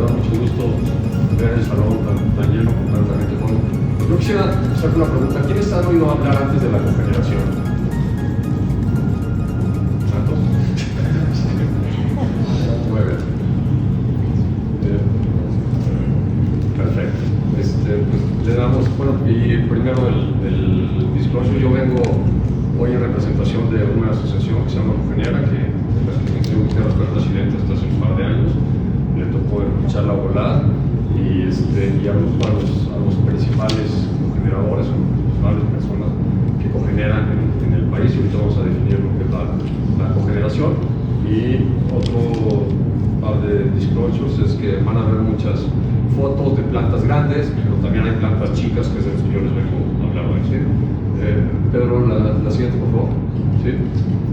da mucho gusto ver el salón tan lleno con tanta gente. Yo quisiera hacerte una pregunta. ¿Quiénes han oído hablar antes de la cogeneración? ¿Santos? Muy bien. Perfecto. Pues le damos, bueno, y primero el disclosure. Yo vengo hoy en representación de una asociación que se llama Cogenera, que yo fui a presidente hasta hace un par de años. Le tocó escuchar la volada y hablamos a los principales cogeneradores, o principales personas que cogeneran en el país, y ahorita vamos a definir lo que es la cogeneración. Y otro par de disclosures es que van a ver muchas fotos de plantas grandes, pero también hay plantas chicas, que es de las que yo les vengo a hablar hoy. ¿Sí? Pedro, la siguiente, por favor. ¿Sí?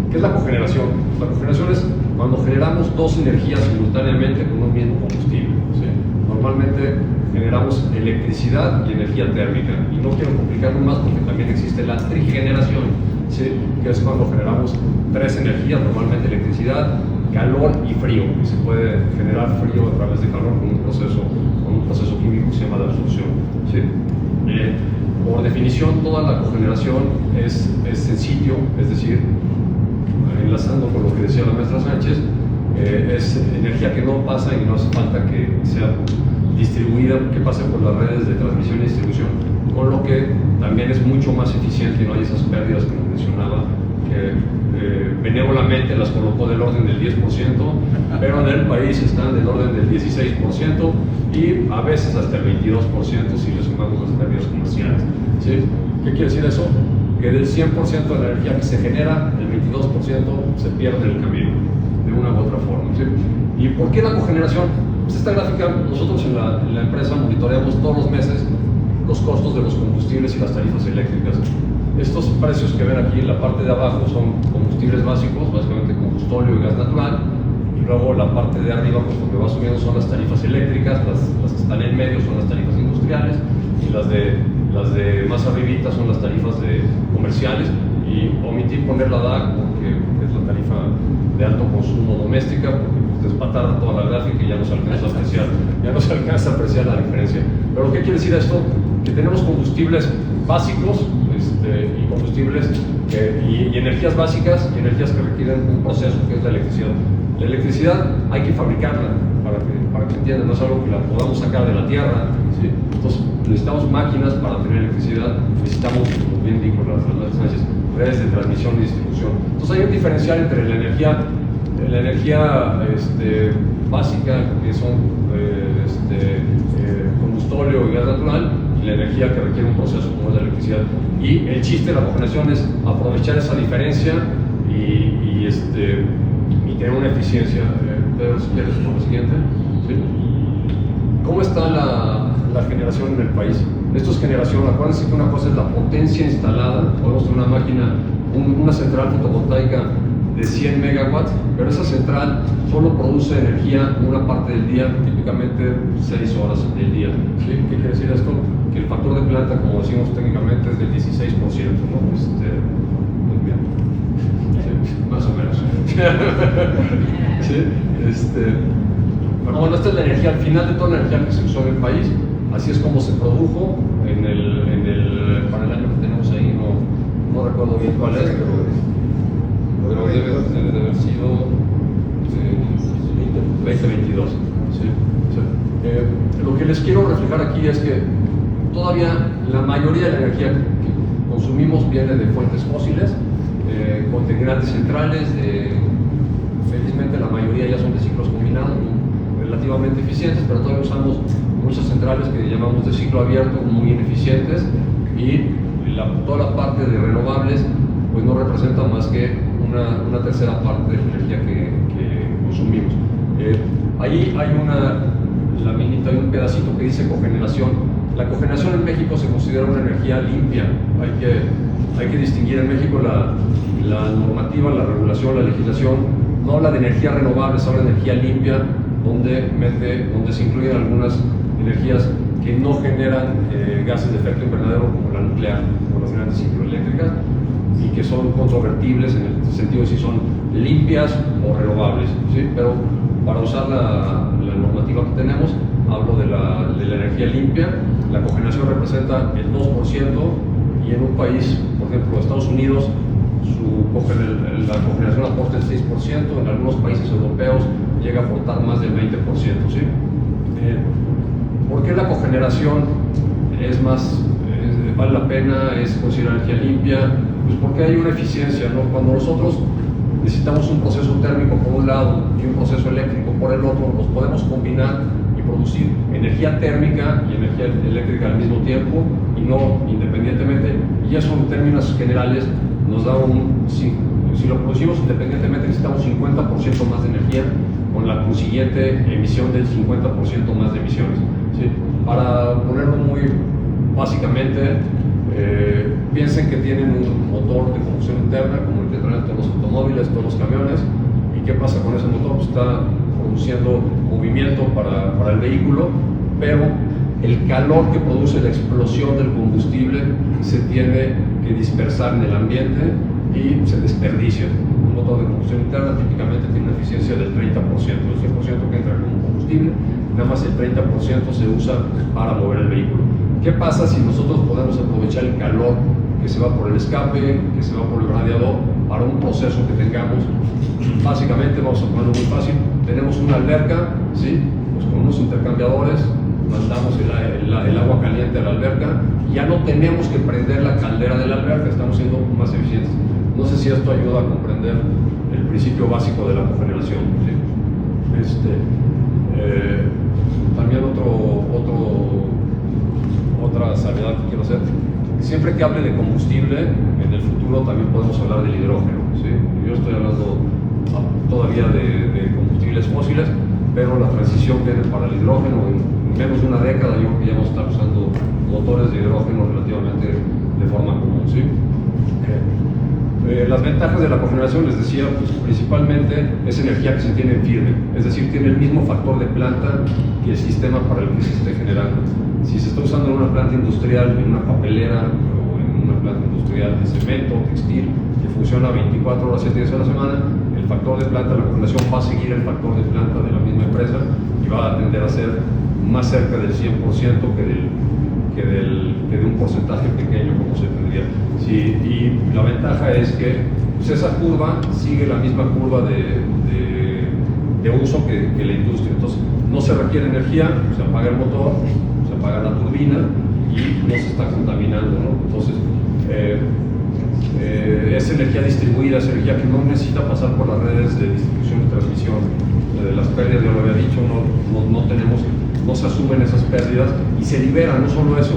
¿Qué es la cogeneración? La cogeneración es cuando generamos dos energías simultáneamente con un mismo combustible. ¿Sí? Normalmente generamos electricidad y energía térmica, y no quiero complicarlo más porque también existe la trigeneración, ¿sí? Que es cuando generamos tres energías, normalmente electricidad, calor y frío, y se puede generar frío a través de calor con un proceso químico que se llama la absorción. ¿Sí? Por definición, toda la cogeneración es en sitio, es decir, enlazando con lo que decía la maestra Sánchez, es energía que no pasa y no hace falta que sea distribuida, que pase por las redes de transmisión y distribución, con lo que también es mucho más eficiente y no hay esas pérdidas que mencionaba, que benévolamente las colocó del orden del 10%, pero en el país están del orden del 16% y a veces hasta el 22% si le sumamos las pérdidas comerciales. ¿Sí? ¿Qué quiere decir eso? Que del 100% de la energía que se genera, el 22% se pierde en el camino, de una u otra forma. ¿Sí? ¿Y por qué la cogeneración? Pues esta gráfica, nosotros en la empresa monitoreamos todos los meses los costos de los combustibles y las tarifas eléctricas. Estos precios que ven aquí en la parte de abajo son combustibles básicos, básicamente combustóleo y gas natural, y luego la parte de arriba, pues lo que va subiendo son las tarifas eléctricas, las que están en medio son las tarifas industriales, y las de más arribita son las tarifas comerciales, y omití poner la DAC porque es la tarifa de alto consumo doméstica, porque despatarra toda la gráfica y ya no se alcanza a apreciar la diferencia. Pero ¿qué quiere decir esto? Que tenemos combustibles básicos y combustibles y energías básicas y energías que requieren un proceso que es la electricidad. La electricidad hay que fabricarla para que se entienda, no es algo que la podamos sacar de la tierra. ¿Sí? Entonces necesitamos máquinas para tener electricidad, necesitamos, como bien dijo las Sánchez, redes de transmisión y distribución. Entonces hay un diferencial entre la energía básica, que son combustóleo y gas natural, y la energía que requiere un proceso como es la electricidad. Y el chiste de la cogeneración es aprovechar esa diferencia y tener una eficiencia. Pedro, si quieres, por lo siguiente. ¿Sí? ¿Cómo está la generación en el país? Esto es generación. Acuérdense que una cosa es la potencia instalada. Podemos tener una máquina, una central fotovoltaica de 100 megawatts, pero esa central solo produce energía una parte del día, típicamente 6 horas del día. ¿Sí? ¿Qué quiere decir esto? Que el factor de planta, como decimos técnicamente, es del 16%, ¿no? Muy bien. Sí, más o menos. ¿Sí? Bueno, esta es la energía, al final de toda la energía que se usó en el país. Así es como se produjo para el año que tenemos ahí, no recuerdo bien cuál es, pero debe haber sido 2022. ¿Sí? Sí. Lo que les quiero reflejar aquí es que todavía la mayoría de la energía que consumimos viene de fuentes fósiles, con grandes centrales, felizmente la mayoría ya son de ciclos combinados, relativamente eficientes, pero todavía usamos muchas centrales que llamamos de ciclo abierto, muy ineficientes, y toda la parte de renovables pues no representa más que una tercera parte de la energía que consumimos. Ahí hay una laminita, hay un pedacito que dice cogeneración. La cogeneración en México se considera una energía limpia. Hay que distinguir en México la normativa, la regulación, la legislación. No habla de energías renovables, habla de energía limpia, donde se incluyen algunas energías que no generan gases de efecto invernadero, como la nuclear, como las grandes hidroeléctricas, y que son controvertibles en el sentido de si son limpias o renovables. ¿Sí? Pero para usar la normativa alternativa que tenemos. Hablo de la energía limpia. La cogeneración representa el 2%, y en un país, por ejemplo, Estados Unidos, la cogeneración aporta el 6%, en algunos países europeos llega a aportar más del 20%. ¿Sí? ¿Por qué la cogeneración vale la pena, es considerada energía limpia? Pues porque hay una eficiencia, ¿no? Cuando nosotros necesitamos un proceso térmico por un lado y un proceso eléctrico por el otro, los podemos combinar y producir energía térmica y energía eléctrica al mismo tiempo y no independientemente, y eso en términos generales nos da si lo producimos independientemente necesitamos 50% más de energía, con la consiguiente emisión del 50% más de emisiones. ¿Sí? Para ponerlo muy básicamente, piensen que tienen un motor de combustión interna como el que traen todos los automóviles, todos los camiones, y qué pasa con ese motor. Pues está produciendo movimiento para el vehículo, pero el calor que produce la explosión del combustible se tiene que dispersar en el ambiente y se desperdicia. Un motor de combustión interna típicamente tiene una eficiencia del 30%, el 100% que entra como combustible, nada más el 30% se usa para mover el vehículo. ¿Qué pasa si nosotros podemos aprovechar el calor que se va por el escape, que se va por el radiador, para un proceso que tengamos? Básicamente, vamos a ponerlo muy fácil, tenemos una alberca, ¿sí? Pues con unos intercambiadores mandamos el agua caliente a la alberca, y ya no tenemos que prender la caldera de la alberca, estamos siendo más eficientes. No sé si esto ayuda a comprender el principio básico de la cogeneración. ¿Sí? También otra salvedad que quiero hacer: siempre que hable de combustible, en el futuro también podemos hablar del hidrógeno. ¿Sí? Yo estoy hablando todavía de combustibles fósiles, pero la transición viene para el hidrógeno en menos de una década. Yo creo que ya vamos a estar usando motores de hidrógeno relativamente de forma común. ¿Sí? Las ventajas de la cogeneración, les decía, pues, principalmente es energía que se tiene en firme, es decir, tiene el mismo factor de planta que el sistema para el que se esté generando. Si se está usando en una planta industrial, en una papelera o en una planta industrial de cemento, textil, que funciona 24 horas, 7 días a la semana, el factor de planta de la cogeneración va a seguir el factor de planta de la misma empresa y va a tender a ser más cerca del 100% que de un porcentaje pequeño como se tendría. Sí, y la ventaja es que pues, esa curva sigue la misma curva de uso que la industria. Entonces no se requiere energía, se apaga el motor, se apaga la turbina y no se está contaminando, ¿no? Entonces es energía distribuida, es energía que no necesita pasar por las redes de distribución y transmisión. Las pérdidas, ya lo había dicho, no se asumen esas pérdidas y se liberan. No solo eso,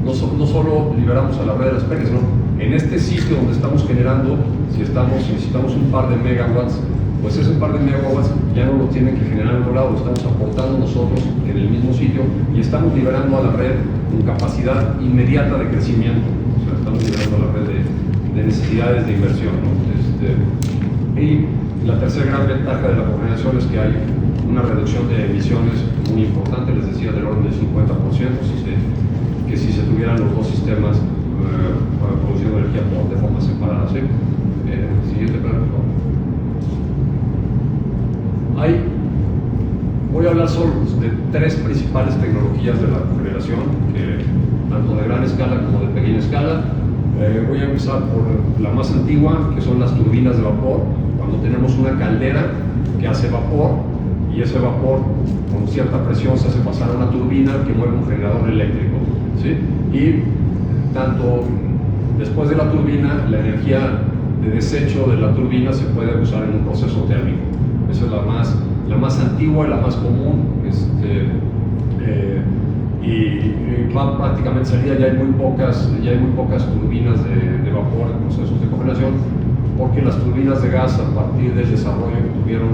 no solo liberamos a la red de las pérdidas, ¿no? En este sitio donde estamos generando, si necesitamos un par de megawatts, pues ese par de megawatts ya no lo tienen que generar en otro lado, lo estamos aportando nosotros en el mismo sitio y estamos liberando a la red con capacidad inmediata de crecimiento. O sea, estamos liberando a la red de necesidades de inversión, ¿no? Y la tercera gran ventaja de la cogeneración es que hay una reducción de emisiones muy importante, les decía, del orden del 50%, que si se tuvieran los dos sistemas produciendo energía de forma separada. ¿Sí? Siguiente plano, por favor. Voy a hablar solo de tres principales tecnologías de la cogeneración, tanto de gran escala como de pequeña escala. Voy a empezar por la más antigua, que son las turbinas de vapor. Cuando tenemos una caldera que hace vapor, y ese vapor con cierta presión se hace pasar a una turbina que mueve un generador eléctrico. ¿Sí? Y tanto después de la turbina, la energía de desecho de la turbina se puede usar en un proceso térmico. Esa es la más antigua y la más común. Y va prácticamente salida. Ya hay muy pocas turbinas de vapor en procesos de cogeneración, porque las turbinas de gas, a partir del desarrollo que tuvieron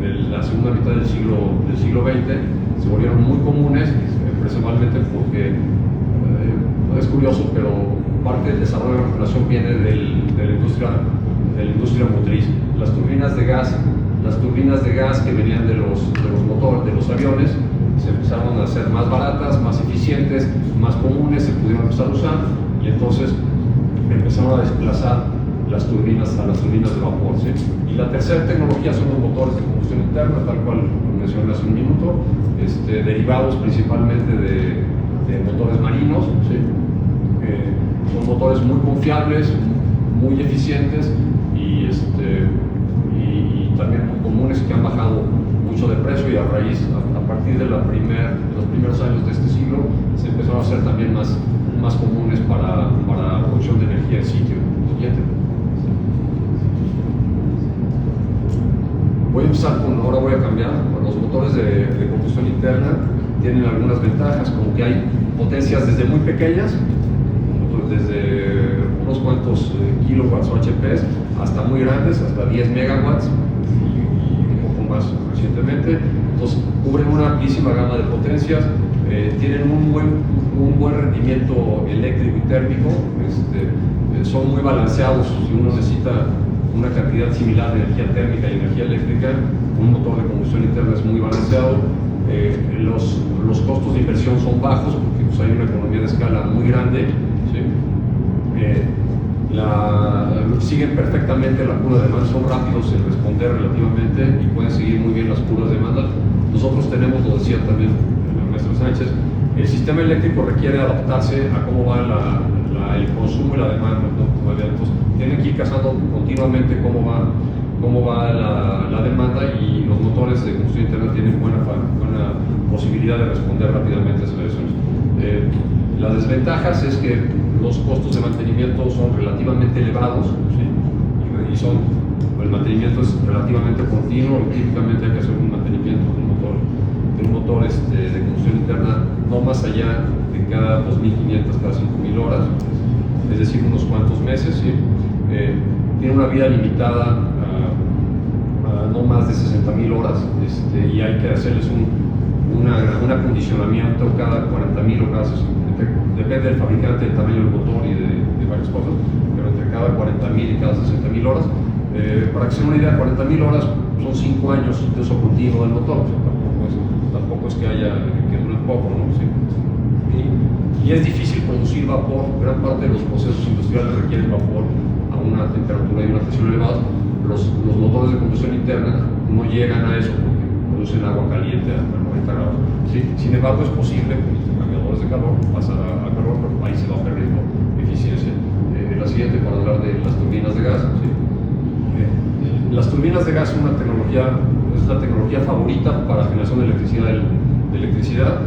en la segunda mitad del siglo XX, se volvieron muy comunes, principalmente porque es curioso, pero parte del desarrollo de la cogeneración viene de la industria motriz. Las turbinas de gas que venían de los motores de los aviones se empezaron a hacer más baratas, más eficientes, más comunes, se pudieron empezar a usar, y entonces empezaron a desplazar a las turbinas de vapor. ¿Sí? Y la tercera tecnología son los motores de combustión interna, tal cual lo mencioné hace un minuto, derivados principalmente de motores marinos, ¿sí? Son motores muy confiables, muy eficientes y también muy comunes, que han bajado mucho de precio, y a partir de los primeros años de este siglo se empezaron a hacer también más comunes para producción de energía en sitio. Siguiente. Ahora voy a cambiar. Los motores de combustión interna tienen algunas ventajas, como que hay potencias desde muy pequeñas, desde unos cuantos kilowatts o HPs, hasta muy grandes, hasta 10 megawatts y un poco más recientemente. Entonces cubren una amplísima gama de potencias, tienen un buen rendimiento eléctrico y térmico, son muy balanceados. Si uno necesita una cantidad similar de energía térmica y energía eléctrica, un motor de combustión interna es muy balanceado. Los costos de inversión son bajos, porque pues, hay una economía de escala muy grande, ¿sí? Siguen perfectamente la curva de demanda, son rápidos en responder relativamente y pueden seguir muy bien las curvas de demanda. Nosotros tenemos, lo decía también el maestro Sánchez, el sistema eléctrico requiere adaptarse a cómo va el consumo y la demanda, ¿no? Entonces tienen que ir cazando continuamente cómo va la demanda, y los motores de combustión interna tienen buena posibilidad de responder rápidamente a esas variaciones. Las desventajas es que los costos de mantenimiento son relativamente elevados, ¿sí? El mantenimiento es relativamente continuo. Típicamente hay que hacer un mantenimiento de un motor de combustión interna no más allá de cada 2.500, cada 5.000 horas, es decir, unos cuantos meses, ¿sí? Tiene una vida limitada a no más de 60.000 horas, y hay que hacerles un acondicionamiento cada 40.000 o cada 60.000. Depende del fabricante, del tamaño del motor y de varias cosas, pero entre cada 40.000 y cada 60.000 horas. Para que se den una idea, 40.000 horas son 5 años de uso continuo del motor. Tampoco es que dure poco, ¿no? ¿Sí? Y es difícil producir vapor. Gran parte de los procesos industriales requieren vapor a una temperatura y una presión elevadas. Los motores de combustión interna no llegan a eso porque producen agua caliente a 90 grados. ¿Sí? Sin embargo, es posible, con cambiadores de calor, pasar a calor, pero ahí se va perdiendo eficiencia. La siguiente, para hablar de las turbinas de gas. ¿Sí? Las turbinas de gas son es la tecnología favorita para generación de electricidad.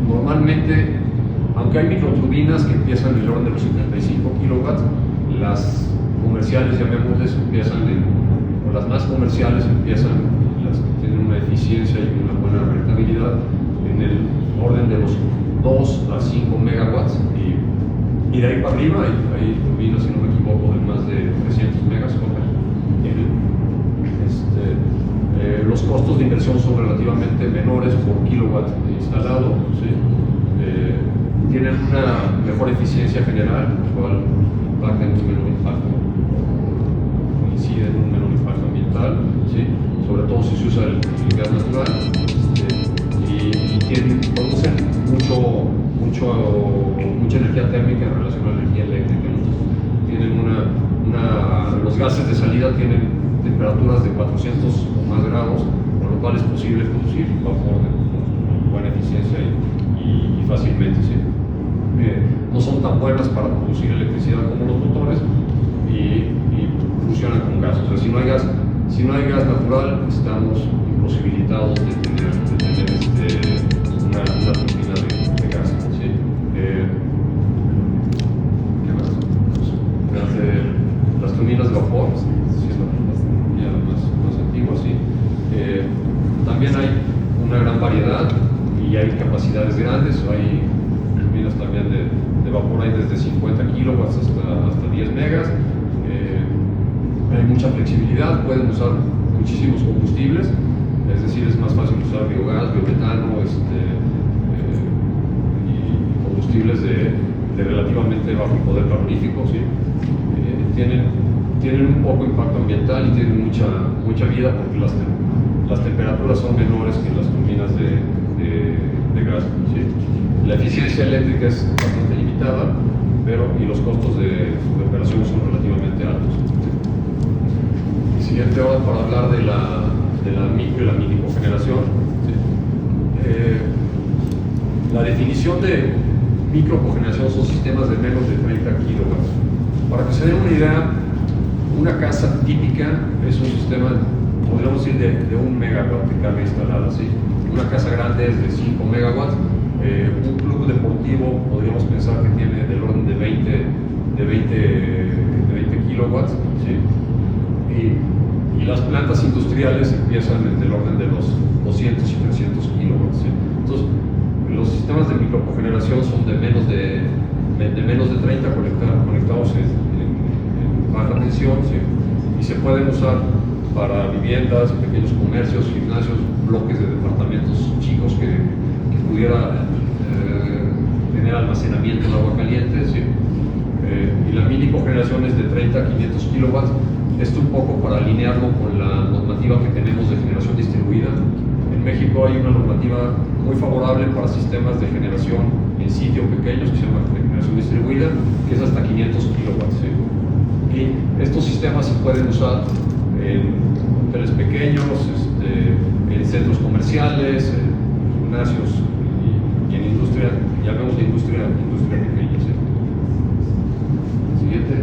Normalmente, aunque hay microturbinas que empiezan en el orden de los 75 kilowatts, las comerciales, llamémosles, o las más comerciales empiezan, las que tienen una eficiencia y una buena rentabilidad, en el orden de los 2 a 5 megawatts, y de ahí para arriba hay turbinas, si no me equivoco, de más de 300 megas. Los costos de inversión son relativamente menores por kilowatt instalado, ¿sí? Tienen una mejor eficiencia general, lo cual impacta en un menor impacto, incide en un menor impacto ambiental, ¿sí? Sobre todo si se usa el gas natural, y producen mucha energía térmica en relación a la energía eléctrica. Tienen los gases de salida tienen temperaturas de 400 o más grados, por lo cual es posible producir vapor con buena eficiencia y fácilmente, ¿sí? No son tan buenas para producir electricidad como los motores, y funcionan con gas. O sea, si no hay gas natural, estamos imposibilitados de tener una turbina de gas, ¿sí? ¿Qué más? Las turbinas de vapor, más antiguas, ¿sí? También hay una gran variedad y hay capacidades grandes. Hay turbinas también de vapor, hay desde 50 kilowatts hasta 10 megas. Hay mucha flexibilidad, pueden usar muchísimos combustibles, es decir, es más fácil usar biogás, biometano, y combustibles de relativamente bajo poder calorífico, ¿sí? Tienen un poco impacto ambiental y tienen mucha vida, porque las temperaturas son menores que las turbinas de gas, ¿sí? La eficiencia eléctrica es bastante limitada, y los costos de operación son relativamente altos. Y siguiente hora, para hablar de de la micro y la mini cogeneración. ¿Sí? La definición de microcogeneración son sistemas de menos de 30 kilowatts. Para que se den una idea, una casa típica es un sistema, podríamos decir, de 1 megawatt de carga instalada. ¿Sí? Una casa grande es de 5 megawatts. Un club deportivo podríamos pensar que tiene del orden de 20 kilowatts. ¿Sí? Y las plantas industriales empiezan en el orden de los 200 y 300 kilowatts. ¿Sí? Entonces, los sistemas de microcogeneración son de menos de 30 conectados en baja tensión, ¿sí? Y se pueden usar para viviendas, pequeños comercios, gimnasios, bloques de departamentos chicos que pudiera tener almacenamiento de agua caliente, ¿sí? Y la mini cogeneración es de 30 a 500 kilowatts. Esto un poco para alinearlo con la normativa que tenemos de generación distribuida. En México hay una normativa muy favorable para sistemas de generación en sitio pequeños que se llama generación distribuida, que es hasta 500 kilowatts. ¿Sí? Y estos sistemas se pueden usar en hoteles pequeños, en centros comerciales, en gimnasios y en industria, ya vemos de industria pequeña. ¿Sí? Siguiente.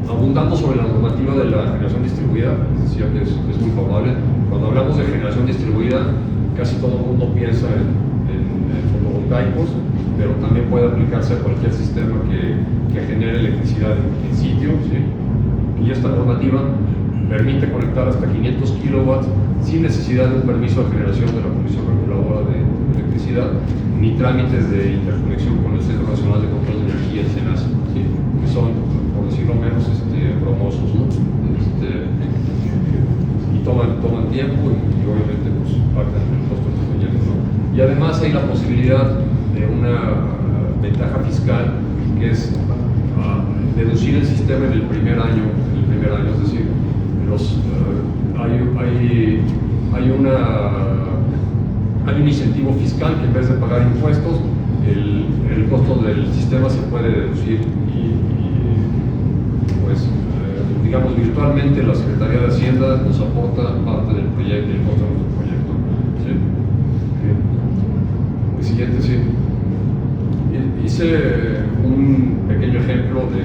Abundando sobre la normativa de la generación distribuida, decía que es muy favorable. Cuando hablamos de generación distribuida, casi todo el mundo piensa en fotovoltaicos, pero también puede aplicarse a cualquier sistema que genere electricidad en sitio. ¿Sí? Y esta normativa permite conectar hasta 500 kilowatts sin necesidad de un permiso de generación de la Comisión Reguladora de Electricidad, ni trámites de interconexión con el Centro Nacional de Control de Energía, el CENACE, ¿sí? Que son, por decirlo menos, bromosos, ¿no? Y toman tiempo y obviamente pues, impactan en el costo del proyecto, ¿no? Y además hay la posibilidad de una ventaja fiscal, que es deducir el sistema en el primer año, es decir, hay un incentivo fiscal que en vez de pagar impuestos, el costo del sistema se puede deducir y pues digamos virtualmente la Secretaría de Hacienda nos aporta parte del proyecto, del costo de nuestro proyecto. ¿Sí? El siguiente, sí. Hice un pequeño ejemplo de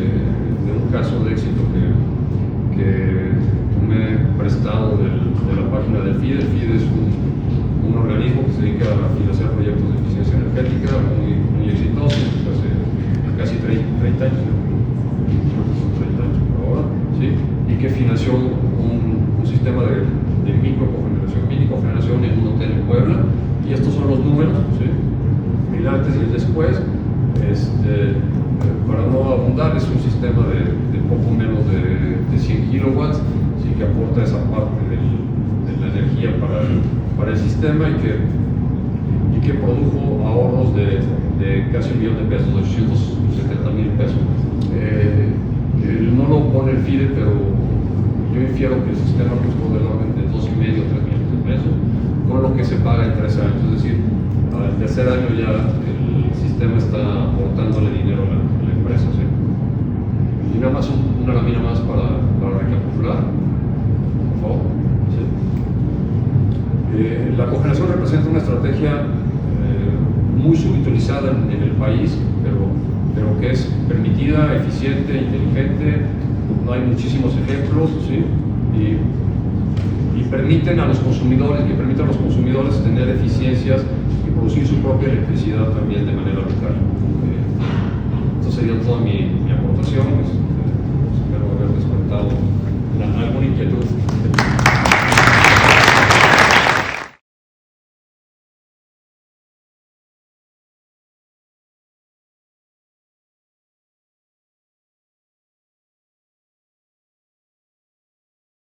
un caso de éxito que tomé prestado de la página del FIDE. El FIDE es un organismo que se dedica a financiar proyectos de eficiencia energética muy exitosos, hace casi 30 años, 30 años por ahora, ¿sí? Y que financió un sistema de microcogeneración, mini cogeneración en un hotel en Puebla. Y estos son los números, ¿sí? El antes y el después. Para no abundar, es un sistema de poco menos de 100 kilowatts, sí, que aporta esa parte de la energía para el sistema y que produjo ahorros de casi $1 millón, 870,000 pesos. No lo pone el FIDE, pero yo infiero que el sistema costó del orden de 2,5 o 3 millones de pesos, con lo que se paga en 3 años. Es decir, al tercer año ya el sistema está aportándole dinero a la empresa. ¿Sí? Y nada más una lámina más para recapitular, por favor. ¿Sí? La cogeneración representa una estrategia muy subutilizada en el país, pero que es permitida, eficiente, inteligente. No hay muchísimos ejemplos, ¿sí? Y permiten a los consumidores, tener eficiencias y producir su propia electricidad también de manera local. Esto sería toda mi aportación.